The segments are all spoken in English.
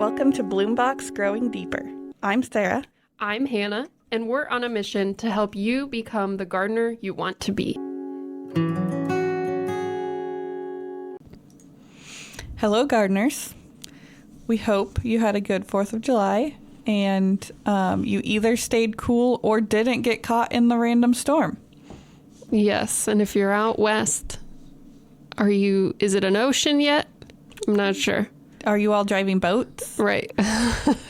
Welcome to Bloombox Growing Deeper. I'm Sarah. I'm Hannah, and we're on a mission to help you become the gardener you want to be. Hello, gardeners. We hope you had a good 4th of July and you either stayed cool or didn't get caught in the random storm. Yes, and if you're out west, is it an ocean yet? I'm not sure. Are you all driving boats? Right.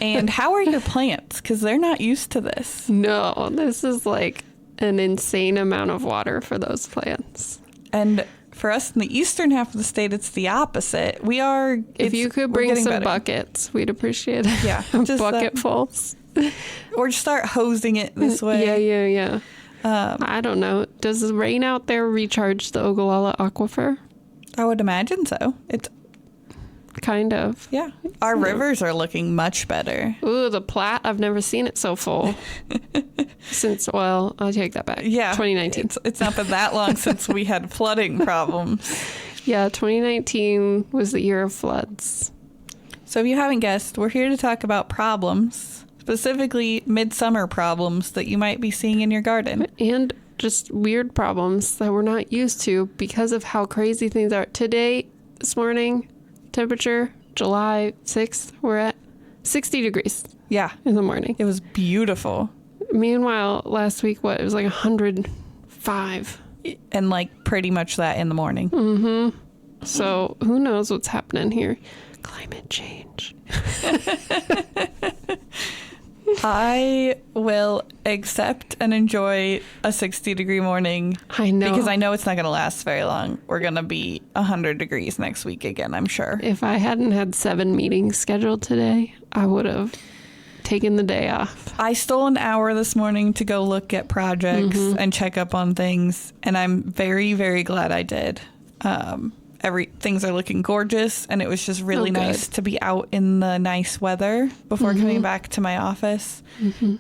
And how are your plants? Because they're not used to this. No, this is like an insane amount of water for those plants. And for us in the eastern half of the state, it's the opposite. If you could bring some buckets, we'd appreciate it. Yeah. Just bucketfuls. Or just start hosing it this way. Yeah. I don't know. Does the rain out there recharge the Ogallala Aquifer? I would imagine so. It's kind of. Yeah. Our rivers are looking much better. Ooh, the Platte. I've never seen it so full. I'll take that back. Yeah. 2019. It's not been that long since we had flooding problems. Yeah, 2019 was the year of floods. So if you haven't guessed, we're here to talk about problems, specifically midsummer problems that you might be seeing in your garden. And just weird problems that we're not used to because of how crazy things are. Today, this morning, temperature, July 6th, we're at 60 degrees. Yeah. In the morning. It was beautiful. Meanwhile, last week, it was like 105. And like pretty much that in the morning. Mm-hmm. So who knows what's happening here? Climate change. I will accept and enjoy a 60-degree morning. I know. Because I know it's not going to last very long. We're going to be 100 degrees next week again, I'm sure. If I hadn't had 7 meetings scheduled today, I would have taken the day off. I stole an hour this morning to go look at projects and check up on things, and I'm very, very glad I did. Things are looking gorgeous, and it was just really nice to be out in the nice weather before coming back to my office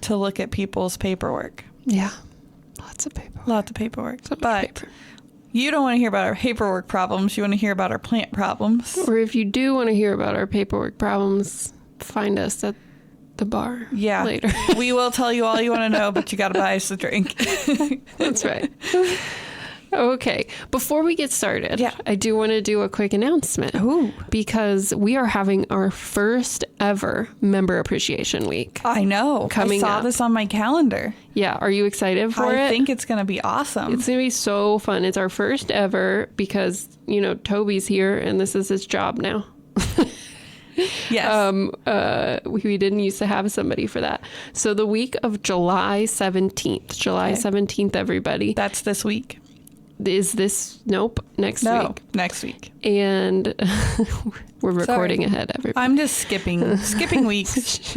to look at people's paperwork. Yeah. Lots of paperwork. But you don't want to hear about our paperwork problems. You want to hear about our plant problems. Or if you do want to hear about our paperwork problems, find us at the bar later. We will tell you all you want to know, but you got to buy us a drink. That's right. Okay, before we get started, I do want to do a quick announcement. Ooh. Because we are having our first ever Member Appreciation Week. I know. I saw this on my calendar. Yeah, are you excited for it? I think it's going to be awesome. It's going to be so fun. It's our first ever because, Toby's here and this is his job now. Yes. We didn't used to have somebody for that. So the week of July 17th, 17th, everybody. That's this week. Is this? Nope. Next week. Next week. And we're recording ahead, everybody. I'm just skipping weeks.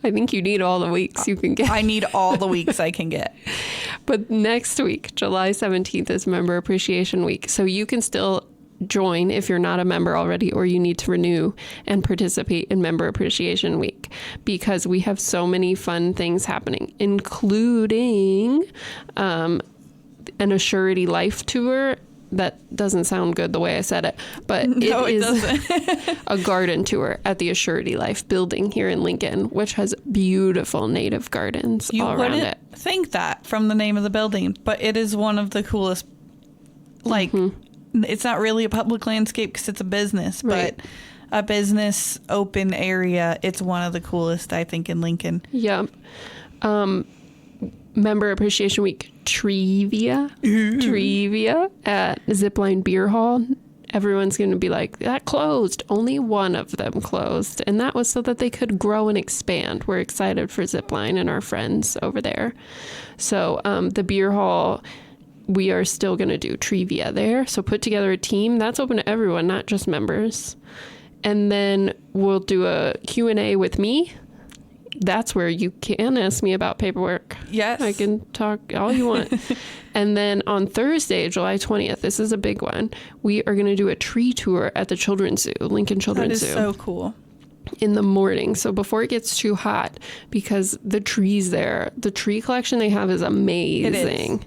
I think you need all the weeks you can get. I need all the weeks I can get. But next week, July 17th, is Member Appreciation Week. So you can still join if you're not a member already, or you need to renew and participate in Member Appreciation Week, because we have so many fun things happening, including an Assurity Life Tour. That doesn't sound good the way I said it, but it is a garden tour at the Assurity Life building here in Lincoln, which has beautiful native gardens all around it. You wouldn't think that from the name of the building, but it is one of the coolest, it's not really a public landscape because it's a business, but a business open area. It's one of the coolest, I think, in Lincoln. Yeah. Member Appreciation Week trivia at Zipline Beer Hall. Everyone's going to be like, that closed. Only one of them closed. And that was so that they could grow and expand. We're excited for Zipline and our friends over there. So the beer hall, we are still going to do trivia there. So put together a team. That's open to everyone, not just members. And then we'll do a Q&A with me. That's where you can ask me about paperwork. Yes. I can talk all you want. And then on Thursday, July 20th, this is a big one. We are going to do a tree tour at the Children's Zoo, Lincoln Children's Zoo. That is so cool. In the morning. So before it gets too hot, because the trees there, the tree collection they have is amazing. It is.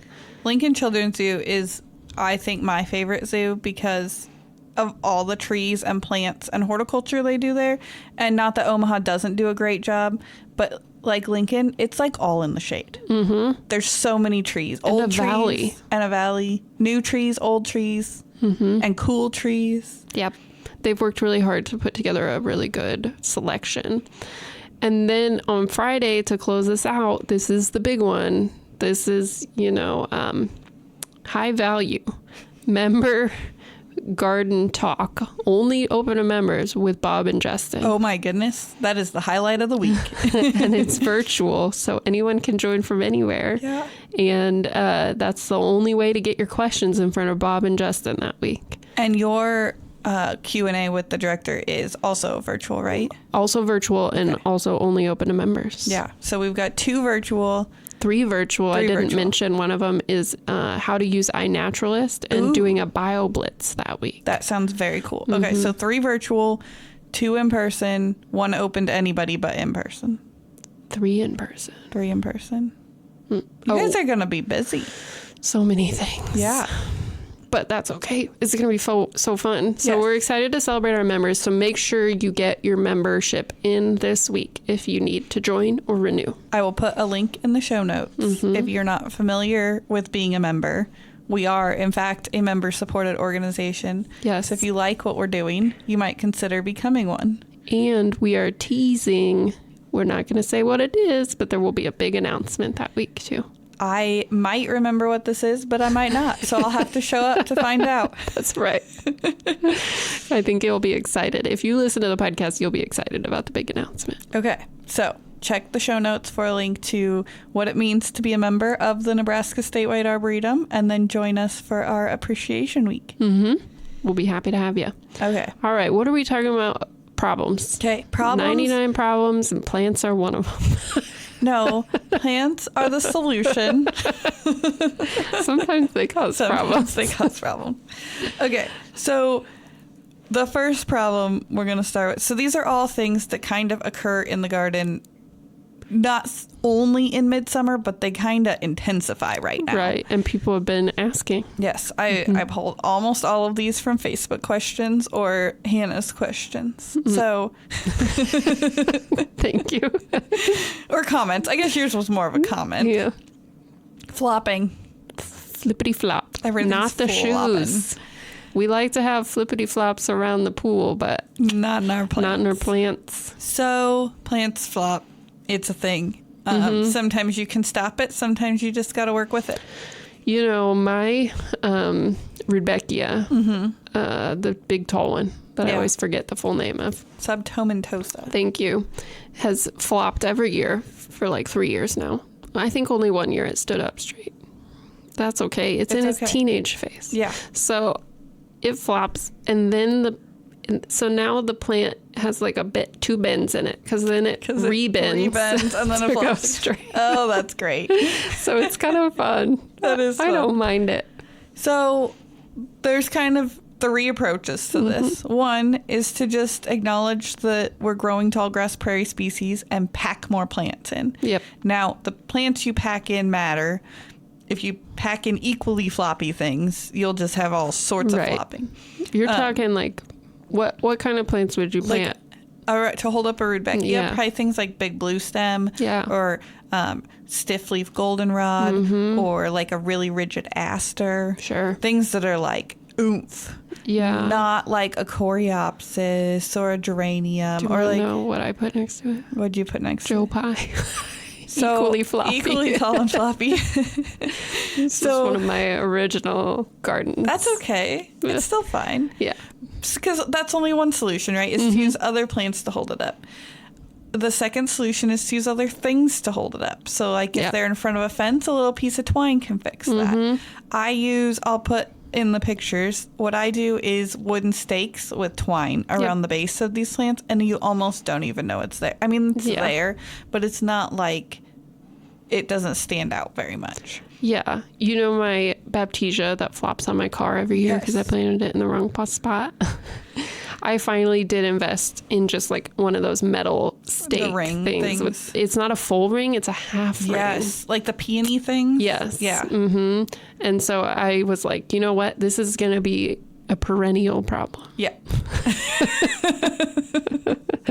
Lincoln Children's Zoo is, I think, my favorite zoo because of all the trees and plants and horticulture they do there. And not that Omaha doesn't do a great job, but like Lincoln, it's like all in the shade. Mm-hmm. There's so many trees. Old trees. Valley. And a valley. New trees, old trees, and cool trees. Yep. They've worked really hard to put together a really good selection. And then on Friday, to close this out, this is the big one. This is, high value member garden talk, only open to members, with Bob and Justin. Oh my goodness, that is the highlight of the week. And it's virtual, so anyone can join from anywhere. Yeah. And that's the only way to get your questions in front of Bob and Justin that week. And your Q&A with the director is also virtual, right? Also virtual, and also only open to members. Yeah, so we've got 2 virtual, 3 virtual. I didn't mention one of them is how to use iNaturalist and doing a bio blitz that week. That sounds very cool. Mm-hmm. Okay, so 3 virtual, 2 in person, 1 open to anybody but in person. 3 in person. 3 in person. You guys are going to be busy. So many things. Yeah. But that's okay. It's going to be so fun. So we're excited to celebrate our members. So make sure you get your membership in this week if you need to join or renew. I will put a link in the show notes. If you're not familiar with being a member, we are, in fact, a member-supported organization. Yes. So if you like what we're doing, you might consider becoming one. And we are teasing. We're not going to say what it is, but there will be a big announcement that week, too. I might remember what this is, but I might not. So I'll have to show up to find out. That's right. I think you'll be excited. If you listen to the podcast, you'll be excited about the big announcement. Okay. So check the show notes for a link to what it means to be a member of the Nebraska Statewide Arboretum, and then join us for our Appreciation Week. Mm-hmm. We'll be happy to have you. Okay. All right. What are we talking about? Problems. Okay. Problems. 99 problems, and plants are one of them. No, plants are the solution. Sometimes they cause problems. Okay, so the first problem we're going to start with. So these are all things that kind of occur in the garden, not only in Midsummer, but they kind of intensify right now. Right, and people have been asking. Yes, I pulled almost all of these from Facebook questions or Hannah's questions. So thank you. Or comments. I guess yours was more of a comment. Yeah. Flopping. Flippity flop. Not the shoes. We like to have flippity flops around the pool, but not in our plants. Not in our plants. So plants flop. It's a thing. Sometimes you can stop it. Sometimes you just got to work with it. You know, my Rudbeckia, the big tall one that I always forget the full name of. Subtomentosa. Thank you. Has flopped every year for like 3 years now. I think only 1 year it stood up straight. That's okay. It's in its teenage phase. Yeah. So it flops, and then so now the plant has like 2 bends in it, because then it rebends and then it flops straight. Oh, that's great. So it's kind of fun. That is fun. I don't mind it. So there's kind of 3 approaches to this. One is to just acknowledge that we're growing tall grass prairie species and pack more plants in. Yep. Now, the plants you pack in matter. If you pack in equally floppy things, you'll just have all sorts of flopping. You're talking like, what kind of plants would you plant? To hold up a Rudbeckia, probably things like big blue stem, or stiff leaf goldenrod, or like a really rigid aster. Sure. Things that are like oomph. Yeah. Not like a coreopsis or a geranium. Do or you like know what I put next to it? What'd you put next to it? Joe Pye. So equally floppy. Equally tall and floppy. This is one of my original gardens. That's okay. It's still fine. Yeah. Because that's only one solution, right? Is to use other plants to hold it up. The second solution is to use other things to hold it up. So like if they're in front of a fence, a little piece of twine can fix that. I'll put in the pictures, what I do is wooden stakes with twine around the base of these plants, and you almost don't even know it's there. I mean, it's there, but it's not like it doesn't stand out very much. Yeah. You know my Baptisia that flops on my car every year because I planted it in the wrong spot? I finally did invest in just like one of those metal stake things. It's not a full ring, it's a half ring. Yes, like the peony thing. Yes. Yeah. And so I was like, you know what? This is going to be a perennial problem. Yeah.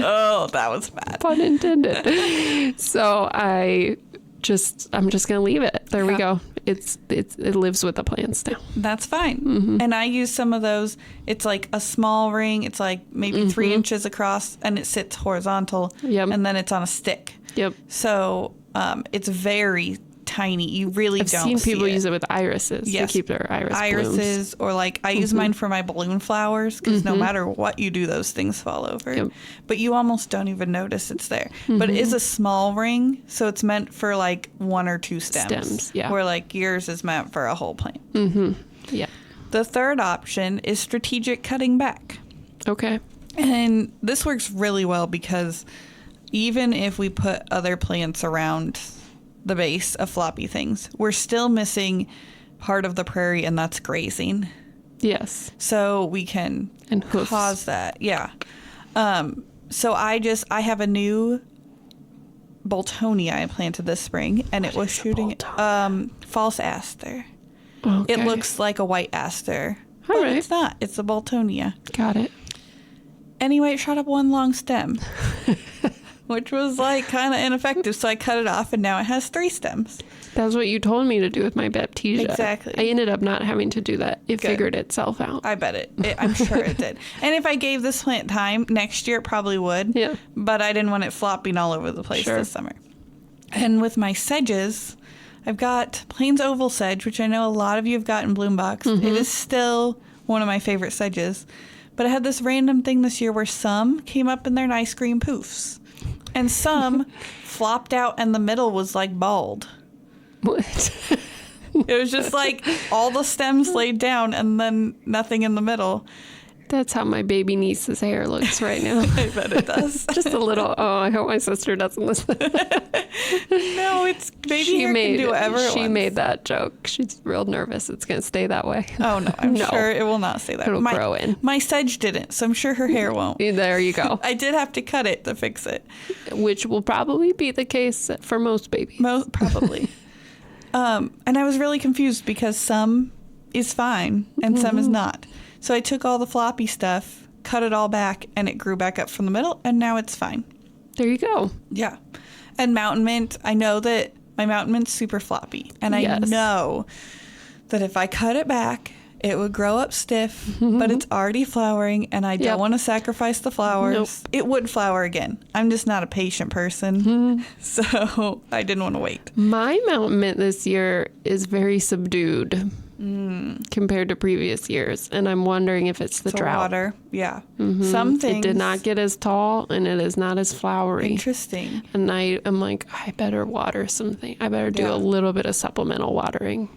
Oh, that was bad. Pun intended. So I'm just going to leave it. There we go. It lives with the plants now. That's fine. And I use some of those. It's like a small ring. It's like maybe 3 inches across, and it sits horizontal. Yep. And then it's on a stick. Yep. So it's very tiny. You really don't see it. I've seen people use it with irises to keep their irises blooms. Or like I use mine for my balloon flowers because no matter what you do, those things fall over. Yep. But you almost don't even notice it's there. But it is a small ring, so it's meant for like 1 or 2 stems. Yeah. Where like yours is meant for a whole plant. Yeah. The third option is strategic cutting back. Okay. And this works really well because even if we put other plants around the base of floppy things, we're still missing part of the prairie, and that's grazing. Yes. So we can cause that. Yeah. So I have a new Boltonia I planted this spring, and it was shooting false aster. Okay. It looks like a white aster, but All right. it's not. It's a Boltonia. Got it. Anyway, it shot up one long stem, which was like kind of ineffective. So I cut it off, and now it has 3 stems. That's what you told me to do with my Baptisia. Exactly. I ended up not having to do that. It figured itself out. I bet I'm sure it did. And if I gave this plant time, next year it probably would. Yeah. But I didn't want it flopping all over the place this summer. And with my sedges, I've got Plains Oval Sedge, which I know a lot of you have got in Bloom Box. It is still one of my favorite sedges. But I had this random thing this year where some came up in their nice green poofs. And some flopped out and the middle was like bald. What? It was just like all the stems laid down and then nothing in the middle. That's how my baby niece's hair looks right now. I bet it does. Just a little, I hope my sister doesn't listen. No, it's baby hair can do whatever it She wants. made that joke. She's real nervous. It's going to stay that way. Oh, no. I'm sure it will not stay that way. It'll grow in. My sedge didn't, so I'm sure her hair won't. There you go. I did have to cut it to fix it. Which will probably be the case for most babies. Probably. And I was really confused because some is fine and some is not. So I took all the floppy stuff, cut it all back, and it grew back up from the middle, and now it's fine. There you go. Yeah. And mountain mint, I know that my mountain mint's super floppy. And I know that if I cut it back, it would grow up stiff, but it's already flowering, and I don't want to sacrifice the flowers. Nope. It would flower again. I'm just not a patient person, so I didn't want to wait. My mountain mint this year is very subdued compared to previous years, and I'm wondering if it's the drought. Water, yeah. Some things. It did not get as tall, and it is not as flowery. Interesting. And I am like, I better water something. I better do a little bit of supplemental watering.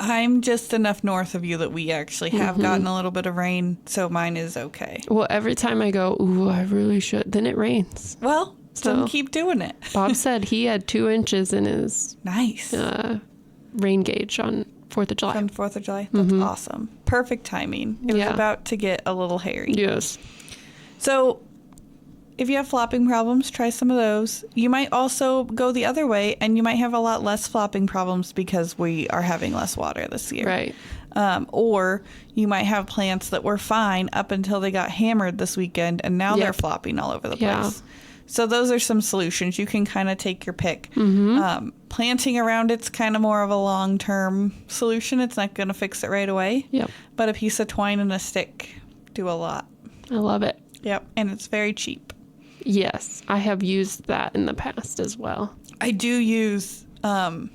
I'm just enough north of you that we actually have gotten a little bit of rain, so mine is okay. Well, every time I go, ooh, I really should, then it rains. Well, so keep doing it. Bob said he had 2 inches in his nice rain gauge on 4th of July. On 4th of July? That's awesome. Perfect timing. It was about to get a little hairy. Yes. So if you have flopping problems, try some of those. You might also go the other way, and you might have a lot less flopping problems because we are having less water this year. Right. Or you might have plants that were fine up until they got hammered this weekend, and now they're flopping all over the place. So those are some solutions. You can kind of take your pick. Planting around it's kind of more of a long-term solution. It's not going to fix it right away. Yep. But a piece of twine and a stick do a lot. I love it. Yep. And it's very cheap. Yes. I have used that in the past as well. I do use the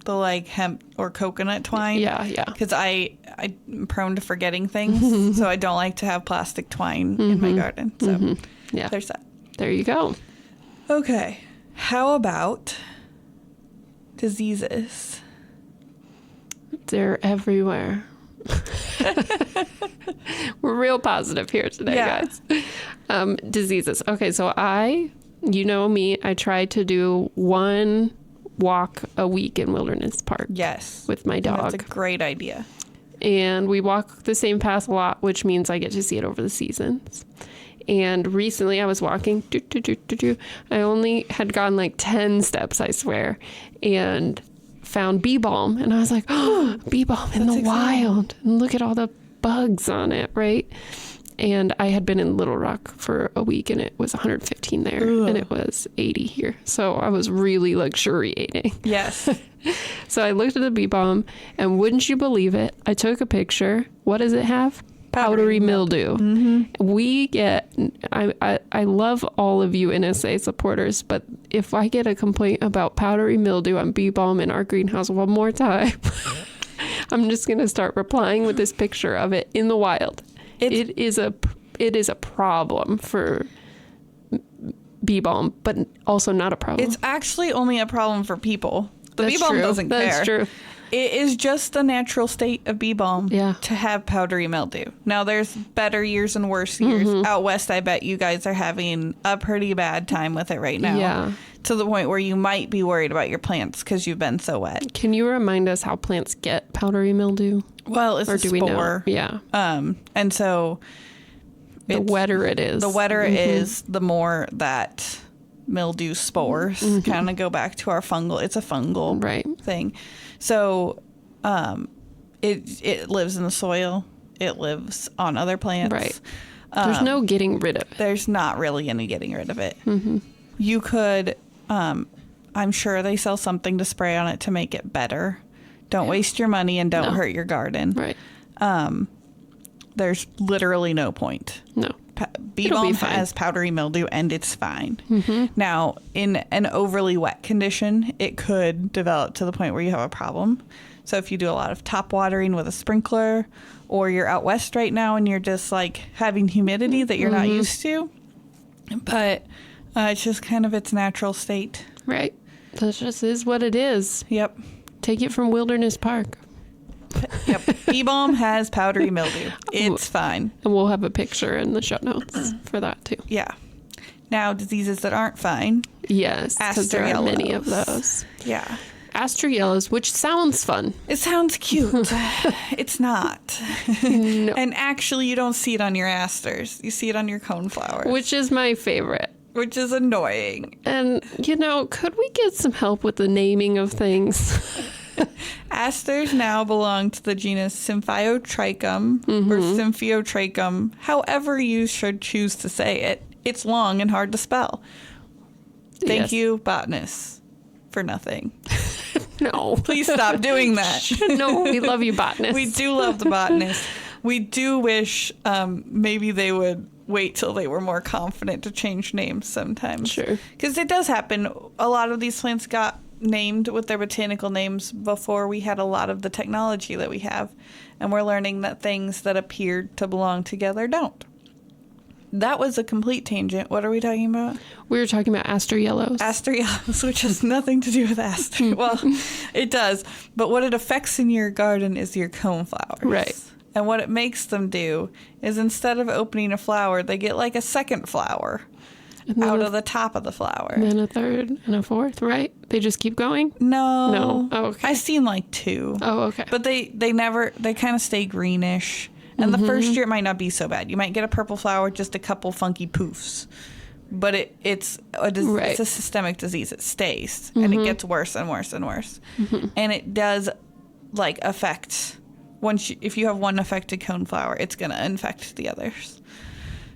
like hemp or coconut twine. Yeah. Because I'm prone to forgetting things. So I don't like to have plastic twine in my garden. So there's that. There you go. Okay. How about diseases? They're everywhere. We're real positive here today, guys. Diseases. Okay, so you know me, I try to do 1 walk a week in Wilderness Park. Yes. With my dog. That's a great idea. And we walk the same path a lot, which means I get to see it over the seasons. And recently I was walking, I only had gone like 10 steps, I swear, and found bee balm. And I was like, oh, bee balm in the wild. And look at all the bugs on it, right? And I had been in Little Rock for a week, and it was 115 there, and it was 80 here. So I was really luxuriating. Yes. So I looked at the bee balm, and wouldn't you believe it? I took a picture. What does it have? Powdery mildew. Mm-hmm. We get, I love all of you NSA supporters, but if I get a complaint about powdery mildew on bee balm in our greenhouse one more time, I'm just going to start replying with this picture of it in the wild. It is a problem for bee balm, but also not a problem. It's actually only a problem for people. The bee balm doesn't care. That's true. It is just the natural state of bee balm to have powdery mildew. Now, there's better years and worse years. Mm-hmm. Out west, I bet you guys are having a pretty bad time with it right now. Yeah. To the point where you might be worried about your plants because you've been so wet. Can you remind us how plants get powdery mildew? Well, it's a spore. We know? Yeah. And so the wetter it is. The wetter it is, the more that mildew spores kind of go back to our fungal. It's a fungal thing. So it lives in the soil. It lives on other plants. Right. There's no getting rid of it. There's not really any getting rid of it. Mm-hmm. You could, I'm sure they sell something to spray on it to make it better. Don't waste your money and don't hurt your garden. Right. There's literally no point. No. Bee balm has powdery mildew and it's fine. Mm-hmm. Now, in an overly wet condition, it could develop to the point where you have a problem. So if you do a lot of top watering with a sprinkler, or you're out west right now and you're just like having humidity that you're not used to, but it's just kind of its natural state. Right. That just is what it is. Yep. Take it from Wilderness Park. Yep. Bee balm has powdery mildew. It's fine. And we'll have a picture in the show notes for that too. Yeah. Now, diseases that aren't fine. Yes, because there are many of those. Yeah. Aster yellows, which sounds fun. It sounds cute. It's not. No. And actually, you don't see it on your asters. You see it on your coneflowers. Which is my favorite. Which is annoying. And, could we get some help with the naming of things? Asters now belong to the genus Symphyotrichum or Symphyotrichum, however you should choose to say it. It's long and hard to spell. Thank you, botanists, for nothing. No. Please stop doing that. No, we love you, botanists. We do love the botanists. We do wish maybe they would wait till they were more confident to change names sometimes. Sure. Because it does happen. A lot of these plants got named with their botanical names before we had a lot of the technology that we have. And we're learning that things that appeared to belong together don't. That was a complete tangent. What are we talking about? We were talking about aster yellows. Aster yellows, which has nothing to do with aster. Well, it does. But what it affects in your garden is your coneflowers. Right. And what it makes them do is instead of opening a flower, they get like a second flower out of the top of the flower. And then a third and a fourth, right? They just keep going? No. Oh, okay. I've seen like two. Oh, okay. But they kind of stay greenish. And the first year it might not be so bad. You might get a purple flower, just a couple funky poofs. But it's a systemic disease. It stays. And it gets worse and worse and worse. And it does like affect... if you have one affected coneflower, it's going to infect the others.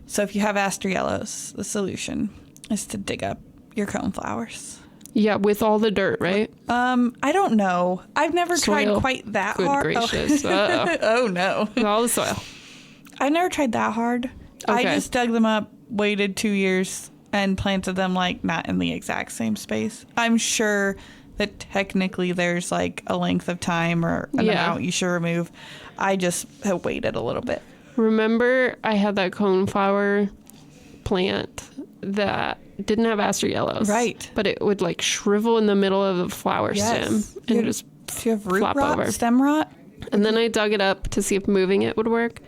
So if you have aster yellows, the solution is to dig up your coneflowers. Yeah, with all the dirt, right? I don't know. I've never tried quite that hard. Good gracious. Oh, no. All the soil. I've never tried that hard. Okay. I just dug them up, waited 2 years, and planted them like not in the exact same space. I'm sure that technically there's like a length of time or an amount you should remove. I just have waited a little bit. Remember I had that coneflower plant that didn't have aster yellows. Right. But it would like shrivel in the middle of the flower stem and just do you have root flop rot, over. Stem rot? And then I dug it up to see if moving it would work.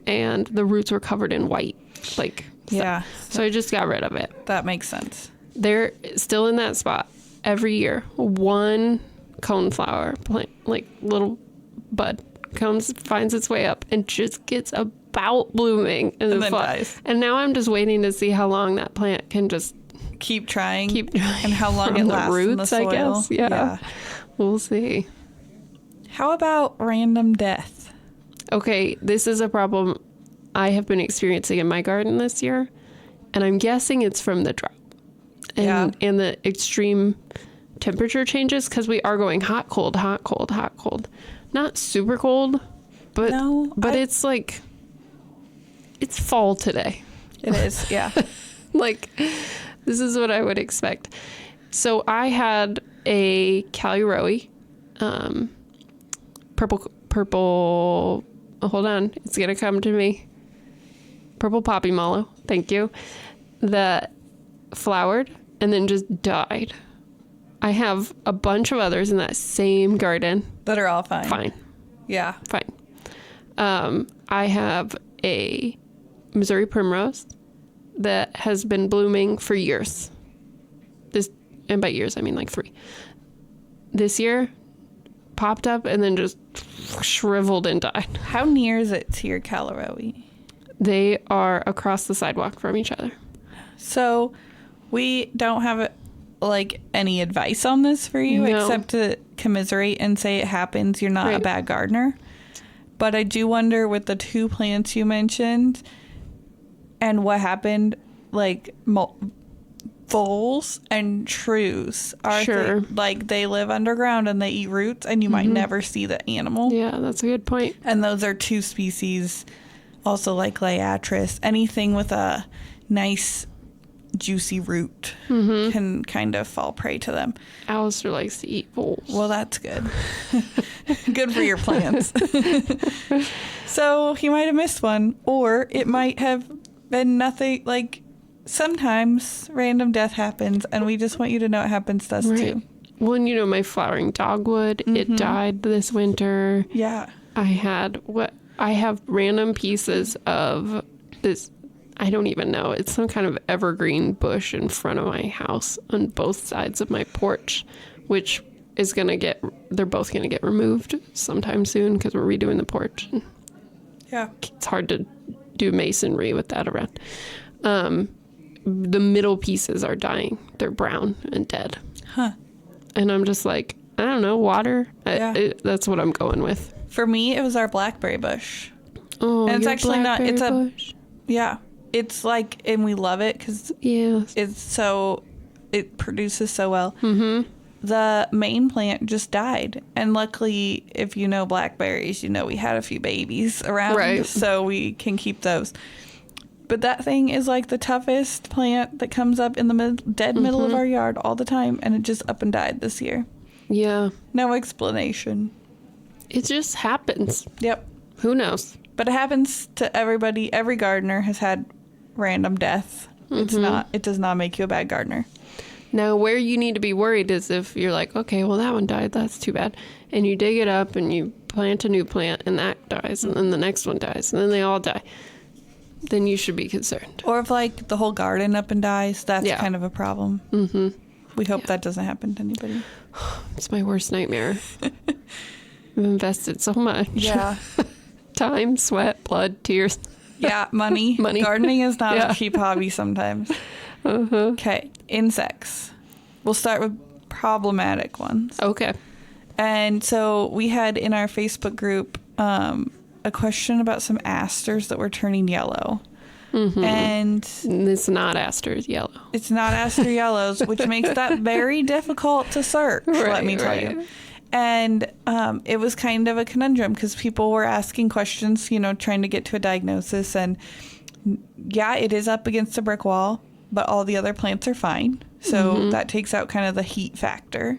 And the roots were covered in white. So I just got rid of it. That makes sense. They're still in that spot. Every year, one coneflower plant, like little bud, finds its way up and just gets about blooming in the fall. Dies. And now I'm just waiting to see how long that plant can just keep trying and how long it lasts roots, in the soil. I guess. Yeah. We'll see. How about random death? Okay, this is a problem I have been experiencing in my garden this year, and I'm guessing it's from the drought and the extreme temperature changes, because we are going hot, cold, hot, cold, hot, cold. Not super cold, but it's like, it's fall today. It is, yeah. Like, this is what I would expect. So I had a Cali purple, hold on, it's gonna come to me. Purple poppy mallow, thank you. That flowered and then just died. I have a bunch of others in that same garden. That are all fine. Fine. Yeah. Fine. I have a Missouri primrose that has been blooming for years. And by years, I mean like 3. This year, popped up and then just shriveled and died. How near is it to your Cali? They are across the sidewalk from each other. So we don't have like any advice on this for you, except to commiserate and say it happens. You're not a bad gardener. But I do wonder with the 2 plants you mentioned and what happened, like voles and shrews are they live underground and they eat roots, and you might never see the animal. Yeah, that's a good point. And those are 2 species, also like Liatris. Anything with a nice juicy root can kind of fall prey to them. Alistair likes to eat voles. Well, that's good. Good for your plants. So he might have missed one, or it might have been nothing. Like, sometimes random death happens, and we just want you to know it happens to us too. Well, and my flowering dogwood, it died this winter. Yeah. I have random pieces of this, I don't even know. It's some kind of evergreen bush in front of my house on both sides of my porch, which is they're both going to get removed sometime soon because we're redoing the porch. Yeah. It's hard to do masonry with that around. The middle pieces are dying. They're brown and dead. Huh. And I'm just like, I don't know, water. Yeah. That's what I'm going with. For me, it was our blackberry bush. Oh, and it's actually not. It's bush. Yeah. It's like, and we love it because it produces so well. Mm-hmm. The main plant just died. And luckily, if you know blackberries, we had a few babies around. Right. So we can keep those. But that thing is like the toughest plant that comes up in the middle of our yard all the time. And it just up and died this year. Yeah. No explanation. It just happens. Yep. Who knows? But it happens to everybody. Every gardener has had random death. It does not make you a bad gardener. Now, where you need to be worried is if you're like, okay, well, that one died. That's too bad. And you dig it up and you plant a new plant and that dies. And then the next one dies. And then they all die. Then you should be concerned. Or if like the whole garden up and dies, that's kind of a problem. Mm-hmm. We hope that doesn't happen to anybody. It's my worst nightmare. I've invested so much. Yeah. Time, sweat, blood, tears. Yeah, money. Gardening is not a cheap hobby sometimes. Okay, insects. We'll start with problematic ones. Okay. And so we had in our Facebook group a question about some asters that were turning yellow. Mm-hmm. And it's not asters yellow. It's not aster yellows, which makes that very difficult to search, let me tell you. And it was kind of a conundrum because people were asking questions, trying to get to a diagnosis. And yeah, it is up against a brick wall, but all the other plants are fine. So that takes out kind of the heat factor.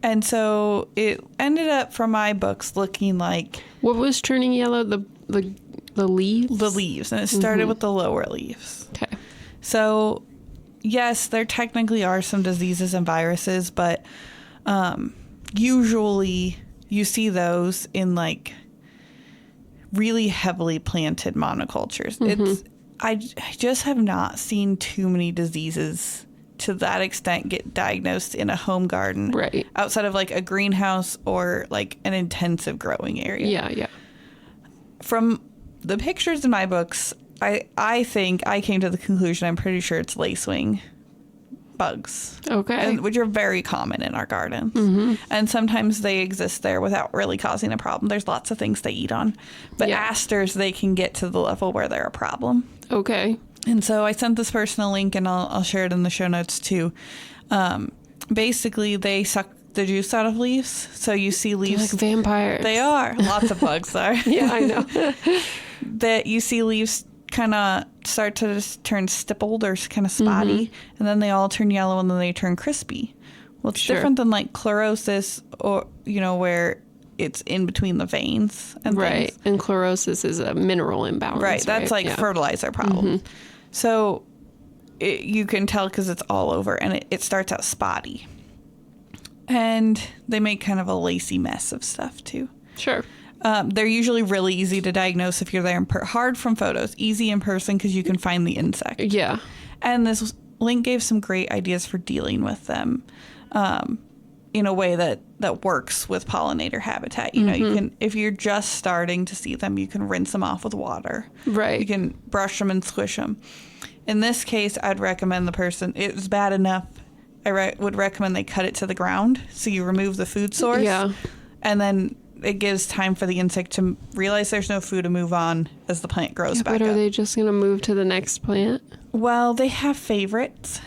And so it ended up, from my books, looking like... What was turning yellow? The leaves? The leaves. And it started with the lower leaves. Okay. So, yes, there technically are some diseases and viruses, but usually you see those in, like, really heavily planted monocultures. I just have not seen too many diseases to that extent get diagnosed in a home garden, right? Outside of like a greenhouse or like an intensive growing area. Yeah. From the pictures in my books, I think I came to the conclusion, I'm pretty sure it's lacewing bugs. Okay. Which are very common in our gardens. And sometimes they exist there without really causing a problem. There's lots of things they eat on. But asters, they can get to the level where they're a problem. Okay. And so I sent this person a link, and I'll share it in the show notes too. Basically, they suck the juice out of leaves. So you see leaves. They're like vampires. They are. Lots of bugs are. Yeah, I know. That you see leaves kind of start to just turn stippled or kind of spotty, and then they all turn yellow, and then they turn crispy. Well, it's different than like chlorosis, or where it's in between the veins and right. things. And chlorosis is a mineral imbalance. Right. That's like fertilizer problem. So you can tell because it's all over, and it starts out spotty. And they make kind of a lacy mess of stuff too. Sure. They're usually really easy to diagnose if you're there hard from photos, easy in person because you can find the insect. Yeah. And this link gave some great ideas for dealing with them in a way that works with pollinator habitat. You can, if you're just starting to see them, you can rinse them off with water. Right. You can brush them and squish them. In this case, I'd recommend the person, it was bad enough, I would recommend they cut it to the ground. So you remove the food source. Yeah. And then it gives time for the insect to realize there's no food to move on as the plant grows back up. But are they just going to move to the next plant? Well, they have favorites.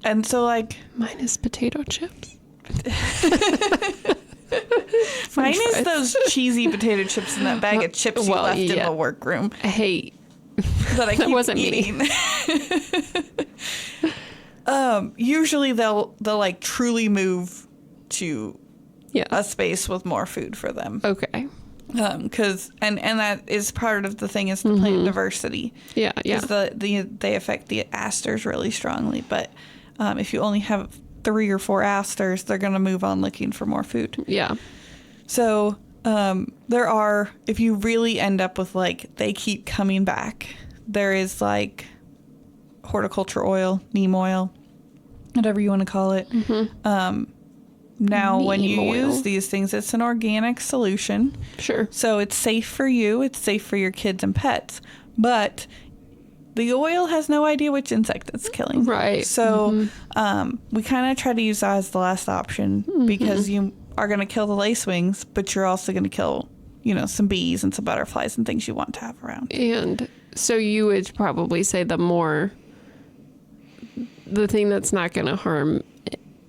And so, like... Mine is potato chips. Mine is those cheesy potato chips in that bag of chips you left in the workroom. I hate... That I keep that wasn't eating. Usually they'll like truly move to... a space with more food for them. Okay. Because and that is part of the thing is the plant diversity. Yeah. They affect the asters really strongly. But if you only have 3 or 4 asters, they're going to move on looking for more food. Yeah. So there are, if you really end up with like they keep coming back, there is like horticulture oil, neem oil, whatever you want to call it. Now, when you use these things, it's an organic solution. Sure. So it's safe for you. It's safe for your kids and pets. But the oil has no idea which insect it's killing. Right. So we kind of try to use that as the last option because you are going to kill the lacewings, but you're also going to kill, some bees and some butterflies and things you want to have around. And so you would probably say the thing that's not going to harm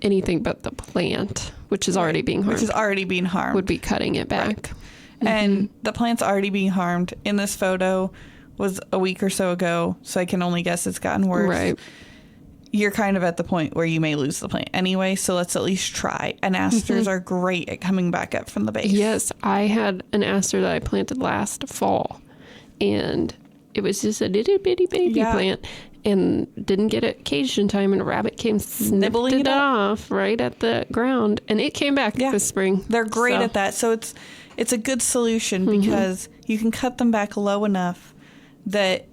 anything but the plant, which is already being harmed. Would be cutting it back. Right. And the plant's already being harmed. In this photo was a week or so ago, so I can only guess it's gotten worse. Right. You're kind of at the point where you may lose the plant anyway, so let's at least try. And asters are great at coming back up from the base. Yes, I had an aster that I planted last fall, and it was just a little bitty baby plant. And didn't get it caged in time, and a rabbit came snibbling it off right at the ground, and it came back this spring. They're great at that. So it's a good solution because you can cut them back low enough that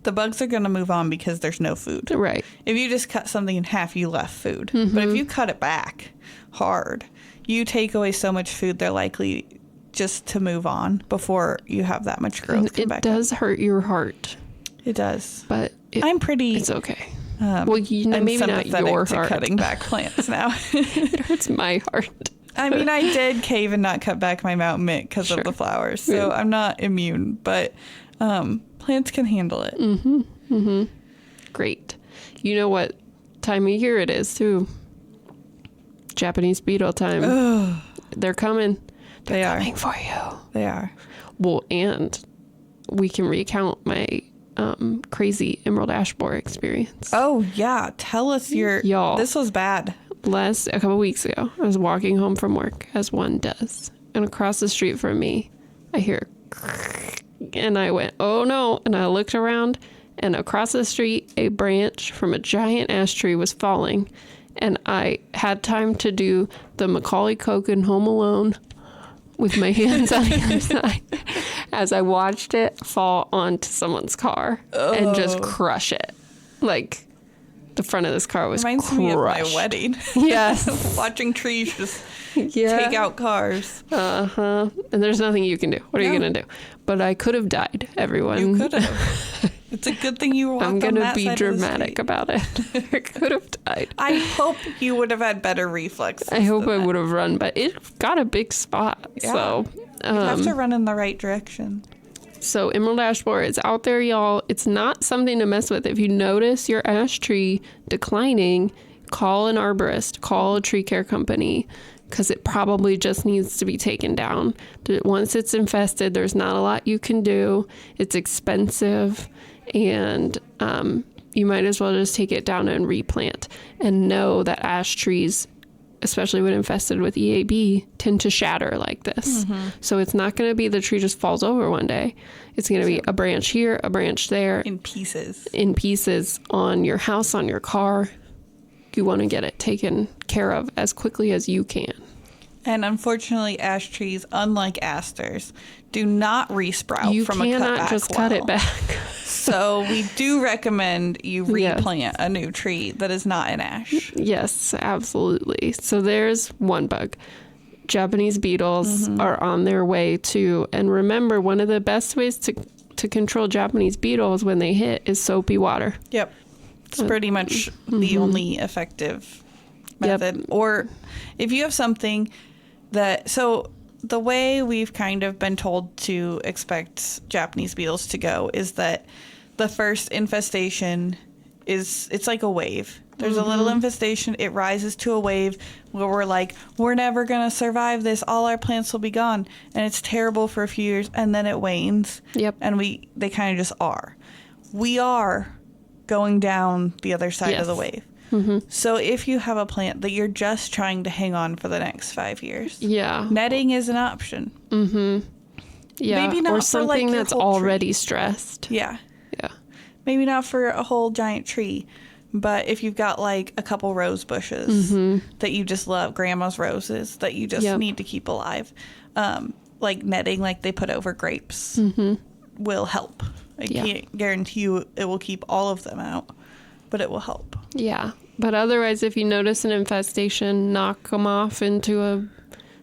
the bugs are going to move on because there's no food. Right. If you just cut something in half, you left food. But if you cut it back hard, you take away so much food, they're likely just to move on before you have that much growth come back. It does hurt your heart. It does. But it's okay. Well, maybe not your heart. Cutting back plants now. It hurts my heart. I mean, I did cave and not cut back my mountain mint because of the flowers, so I'm not immune. But plants can handle it. Great. You know what time of year it is too? Japanese beetle time. Ugh. They're coming. They are coming for you. They are. Well, and we can recount my crazy emerald ash borer experience. Oh yeah, tell us y'all. This was bad. A couple weeks ago, I was walking home from work, as one does, and across the street from me, I hear, and I went, oh no, and I looked around, and across the street, a branch from a giant ash tree was falling, and I had time to do the Macaulay Culkin Home Alone with my hands on the other side as I watched it fall onto someone's car and just crush it. Like, the front of this car was Reminds crushed. me of my wedding. Yes. Watching trees just take out cars. And there's nothing you can do. What are you going to do? But I could have died, everyone. You could have. It's a good thing you walked I'm on going to that be side of the dramatic street. about it. I could have died. I hope you would have had better reflexes. I hope I than would have run, but it got a big spot. Yeah. So that. You have to run in the right direction. So emerald ash borer is out there, y'all. It's not something to mess with. If you notice your ash tree declining, call an arborist, call a tree care company, because it probably just needs to be taken down. Once it's infested, there's not a lot you can do. It's expensive, and you might as well just take it down and replant. And know that ash trees, especially when infested with EAB, tend to shatter like this. So it's not going to be the tree just falls over one day. It's going to be a branch here, a branch there. In pieces On your house, on your car. You want to get it taken care of as quickly as you can. And unfortunately, ash trees, unlike asters, do not resprout from a cutback. You cannot just cut it back. So we do recommend you replant a new tree that is not an ash. Yes, absolutely. So there's one bug. Japanese beetles are on their way too. And remember, one of the best ways to control Japanese beetles when they hit is soapy water. Yep. It's pretty much the only effective method. Or if you have something that... So the way we've kind of been told to expect Japanese beetles to go is that the first infestation it's like a wave. There's a little infestation. It rises to a wave where we're like, we're never going to survive this. All our plants will be gone. And it's terrible for a few years. And then it wanes. Yep. And they kind of just are. We are going down the other side of the wave. So if you have a plant that you're just trying to hang on for the next 5 years, netting is an option. Yeah, maybe not or for something like that's already stressed. Yeah. Yeah. Maybe not for a whole giant tree, but if you've got like a couple rose bushes that you just love, grandma's roses that you just need to keep alive, like netting like they put over grapes will help. I can't guarantee you it will keep all of them out, but it will help. Yeah. But otherwise, if you notice an infestation, knock them off into a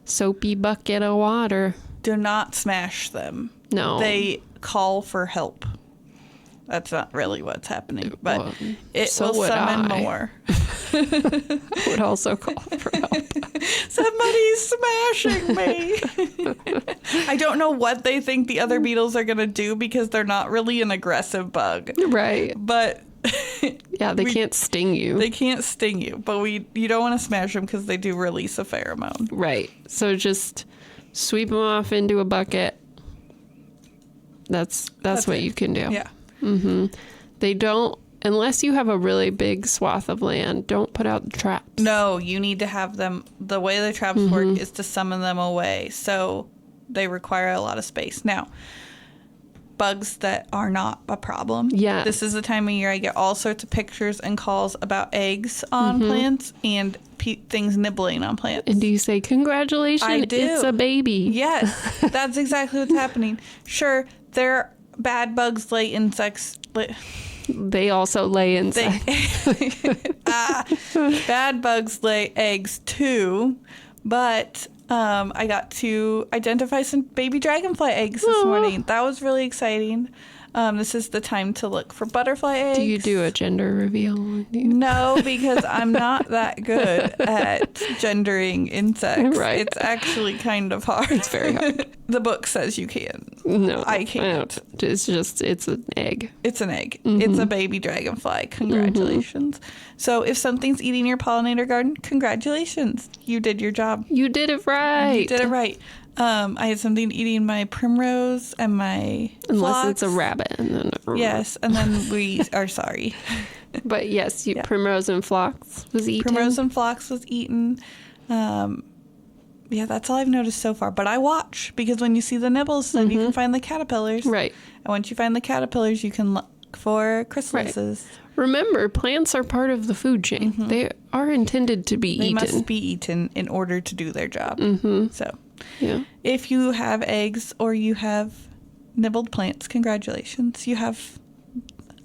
soapy bucket of water. Do not smash them. No. They call for help. That's not really what's happening, but it will summon more. I would also call for help. Somebody's smashing me. I don't know what they think the other beetles are going to do because they're not really an aggressive bug. Right. But yeah, they can't sting you. They can't sting you, but you don't want to smash them because they do release a pheromone. Right. So just sweep them off into a bucket. That's what you can do. Yeah. They don't, unless you have a really big swath of land, don't put out the traps. No, you need to have them. The way the traps work is to summon them away. So they require a lot of space. Now, bugs that are not a problem. Yeah. This is the time of year I get all sorts of pictures and calls about eggs on plants and things nibbling on plants. And do you say, congratulations, I do. It's a baby? Yes, that's exactly what's happening. Sure, they're bad bugs lay insects. They also lay insects. Bad bugs lay eggs too, but I got to identify some baby dragonfly eggs this morning. That was really exciting. This is the time to look for butterfly eggs. Do you do a gender reveal? No, because I'm not that good at gendering insects. Right. It's actually kind of hard. It's very hard. The book says you can. No, I can't. It's an egg. It's an egg. It's a baby dragonfly. Congratulations. So if something's eating your pollinator garden, congratulations. You did your job. You did it right. You did it right. I had something eating my primrose and my Unless phlox. it's a rabbit. And then Yes, and then we are sorry. But yes, primrose and phlox was eaten. Primrose and phlox was eaten. Yeah, that's all I've noticed so far. But I watch, because when you see the nibbles, then you can find the caterpillars. Right. And once you find the caterpillars, you can look for chrysalises. Right. Remember, plants are part of the food chain. They are intended to be eaten. They must be eaten in order to do their job. So if you have eggs or you have nibbled plants, congratulations. You have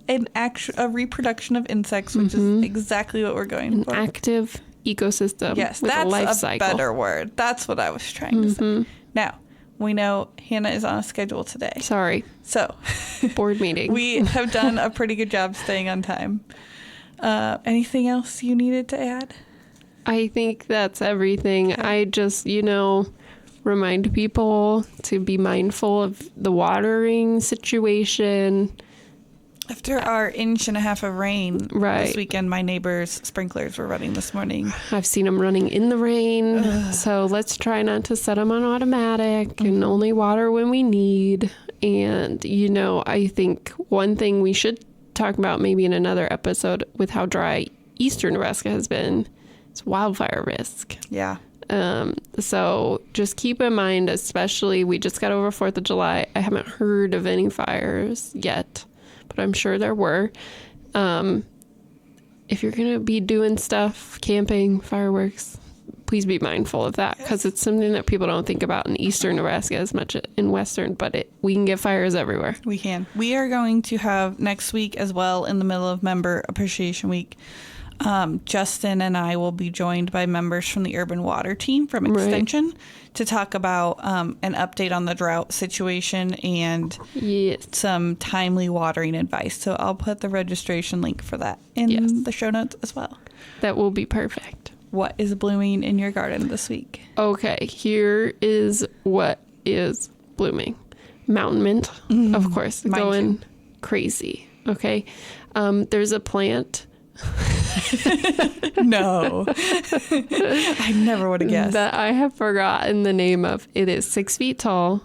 a reproduction of insects, which is exactly what we're going for. Active ecosystem. Yes, with that's a life a cycle. better word. That's what I was trying to say. Now, we know Hannah is on a schedule today. Sorry. So, board meeting. We have done a pretty good job staying on time. Anything else you needed to add? I think that's everything. Okay. I just, remind people to be mindful of the watering situation. After our 1.5 inches of rain this weekend, my neighbor's sprinklers were running this morning. I've seen them running in the rain. So let's try not to set them on automatic and only water when we need. And, I think one thing we should talk about maybe in another episode with how dry eastern Nebraska has been is wildfire risk. Yeah. So just keep in mind, especially we just got over 4th of July. I haven't heard of any fires yet, but I'm sure there were. If you're going to be doing stuff, camping, fireworks, please be mindful of that, because it's something that people don't think about in eastern Nebraska as much in western, but we can get fires everywhere. We can. We are going to have next week as well, in the middle of Member Appreciation Week. Justin and I will be joined by members from the Urban Water Team from Extension to talk about an update on the drought situation and some timely watering advice. So I'll put the registration link for that in the show notes as well. That will be perfect. What is blooming in your garden this week? Okay, here is what is blooming. Mountain mint, of course, going crazy. Okay, there's a plant. No, I never would have guessed that. I have forgotten the name of. It is 6 feet tall.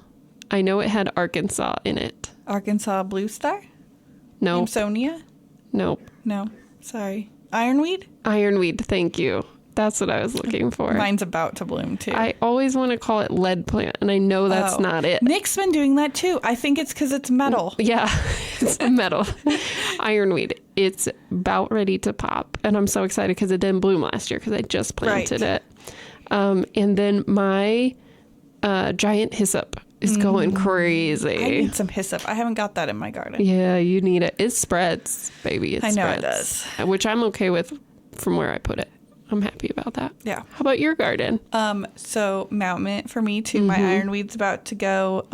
I know it had Arkansas in it. Arkansas blue star? No. Sonia? Nope. No. Sorry. Ironweed? Ironweed. Thank you. That's what I was looking for. Mine's about to bloom too. I always want to call it lead plant, and I know that's not it. Nick's been doing that too. I think it's because it's metal. Yeah, it's metal. Ironweed. It's about ready to pop, and I'm so excited because it didn't bloom last year because I just planted it. And then my giant hyssop is going crazy. I need some hyssop. I haven't got that in my garden. Yeah, you need it. It spreads, baby. I know it does. Which I'm okay with from where I put it. I'm happy about that. Yeah. How about your garden? So mountain mint for me too. My ironweed's about to go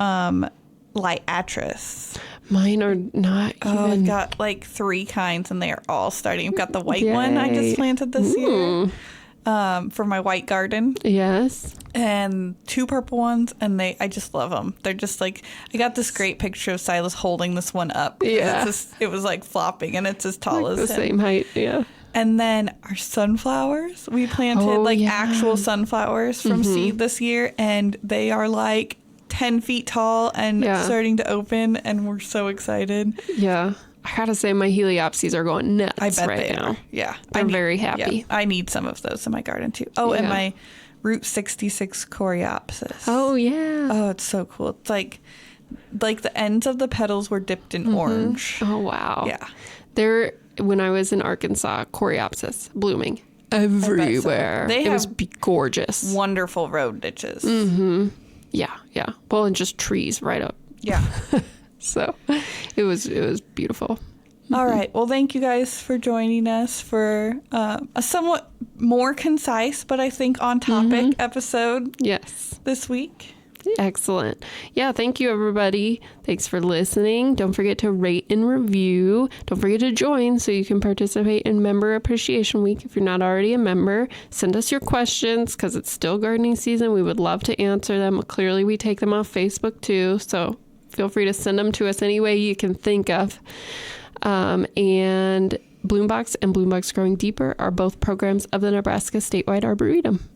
liatris. Mine are not even. I've got like 3 kinds and they are all starting. I've got the white one I just planted this year for my white garden. Yes. And 2 purple ones, and I just love them. They're just like, I got this great picture of Silas holding this one up. Yeah. It was like flopping and it's as tall like as the him. same height. Yeah. And then our sunflowers, we planted actual sunflowers from seed this year, and they are like 10 feet tall and starting to open, and we're so excited. Yeah. I gotta say, my heliopsis are going nuts I bet right they now. are. Yeah. I'm very happy. Yeah, I need some of those in my garden too. Oh, and my Route 66 coreopsis. Oh, yeah. Oh, it's so cool. It's like the ends of the petals were dipped in orange. Oh, wow. Yeah. When I was in Arkansas, coreopsis blooming everywhere. So. It was gorgeous. Wonderful road ditches. Mm-hmm. Yeah, yeah. Well, and just trees right up. Yeah. So it was beautiful. All right. Well, thank you guys for joining us for a somewhat more concise, but I think on topic episode. Yes. This week. Excellent. Yeah, thank you, everybody. Thanks for listening. Don't forget to rate and review. Don't forget to join so you can participate in Member Appreciation Week if you're not already a member. Send us your questions because it's still gardening season. We would love to answer them. Clearly, we take them off Facebook too, so feel free to send them to us any way you can think of. And Bloombox and Bloombox Growing Deeper are both programs of the Nebraska Statewide Arboretum.